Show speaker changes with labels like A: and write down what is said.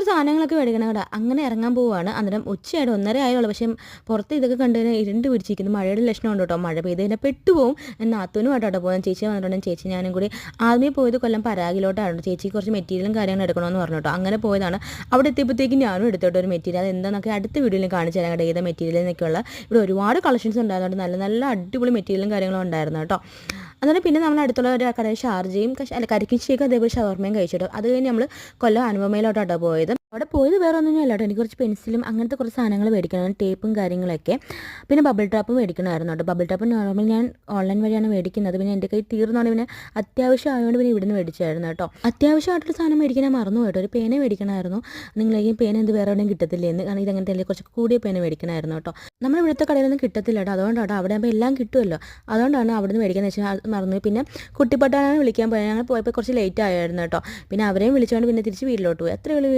A: സാധനങ്ങളൊക്കെ മേടിക്കണം കേട്ടോ. അങ്ങനെ ഇറങ്ങാൻ പോവുകയാണ്. അന്നേരം ഉച്ചയായിട്ട് 1:30 ആയുള്ളൂ. പക്ഷേ പുറത്ത് ഇതൊക്കെ കണ്ടു കഴിഞ്ഞാൽ ഇരുണ്ട് പിടിച്ചിരിക്കുന്നു. മഴയുടെ ലക്ഷണമുണ്ട് കേട്ടോ. മഴ പെയ്ത് കഴിഞ്ഞാൽ പെട്ടുപോകും. നാത്തൂനുമായിട്ടോ പോകുന്നത്. ചേച്ചി വന്നിട്ടുണ്ടെങ്കിൽ ചേച്ചി ഞാനും കൂടി ആദ്യമേ പോയത് കൊല്ലം പരാഗിലോട്ടാണ്. ചേച്ചി കുറച്ച് മെറ്റീരിയലും കാര്യങ്ങളും എടുക്കണമെന്ന് പറഞ്ഞു കേട്ടോ. അങ്ങനെ പോയതാണ്. അവിടെ എത്തിയപ്പോഴത്തേക്കും ഞാനും എടുത്തോട്ടോ ഒരു മെറ്റീരിയൽ. അത് എന്താണെന്നൊക്കെ അടുത്ത വീഡിയോയിൽ കാണിച്ചു തരാം കേട്ടോ. ഏത് മെറ്റീരിയൽ എന്നൊക്കെയുള്ള ഇവിടെ ഒരുപാട് കളക്ഷൻസ് ഉണ്ടായിരുന്നു. നല്ല നല്ല അടിപൊളി മെറ്റീരിയലും കാര്യങ്ങളും ഉണ്ടായിരുന്നു കേട്ടോ. അന്നേരം പിന്നെ നമ്മൾ അടുത്തുള്ള ഒരു കടയിൽ ഷാർജയും കരിക്കും ഷേക്കും അതേപോലെ ഷവർമയും കഴിച്ചിട്ടു. അത് കഴിഞ്ഞ് നമ്മൾ കൊല്ലം അനുപമയിലോട്ടാട്ടോ പോയത്. അവിടെ പോയത് വേറെ ഒന്നും അല്ല കേട്ടോ. എനിക്ക് കുറച്ച് പെൻസിലും അങ്ങനത്തെ കുറച്ച് സാധനങ്ങൾ മേടിക്കണം, ടേപ്പും കാര്യങ്ങളൊക്കെ. പിന്നെ ബബിൾ ടാപ്പും മേടിക്കണമായിരുന്നു കേട്ടോ. ബബിൾ ടാപ്പ് നോർമൽ ഞാൻ ഓൺലൈൻ വഴിയാണ് മേടിക്കുന്നത്. പിന്നെ എൻ്റെ കയ്യിൽ തീർന്നുകൊണ്ട് പിന്നെ അത്യാവശ്യം ആയതുകൊണ്ട് പിന്നെ ഇവിടുന്ന് മേടിച്ചായിരുന്നു കേട്ടോ. അത്യാവശ്യമായിട്ടൊരു സാധനം മേടിക്കാൻ മറന്നു കേട്ടോ. ഒരു പേന മേടിക്കണമായിരുന്നു. നിങ്ങളേക്കും പേന എന്ത് വേറെ എവിടെയും കിട്ടത്തില്ലേ എന്ന്. കാരണം ഇതങ്ങനത്തെ അല്ലേ കുറച്ച് കൂടിയ പേന മേടിക്കണമായിരുന്നു കേട്ടോ. നമ്മുടെ ഇവിടുത്തെ കടയിലൊന്നും കിട്ടത്തില്ല കേട്ടോ. അതുകൊണ്ടാണ് അവിടെ ആകുമ്പോൾ എല്ലാം കിട്ടുമല്ലോ. അതുകൊണ്ടാണ് അവിടുന്ന് മേടിക്കാന്ന് വെച്ചാൽ മറന്നു. പിന്നെ കുട്ടിപ്പട്ടാനാണ് വിളിക്കാൻ പോയത്. ഞങ്ങൾ പോയപ്പോൾ കുറച്ച് ലേറ്റ് ആയിരുന്നു കേട്ടോ. പിന്നെ അവരെയും വിളിച്ചുകൊണ്ട് പിന്നെ തിരിച്ച് വീട്ടിലോട്ട് പോയി. അത്രയേ ഉള്ളൂ.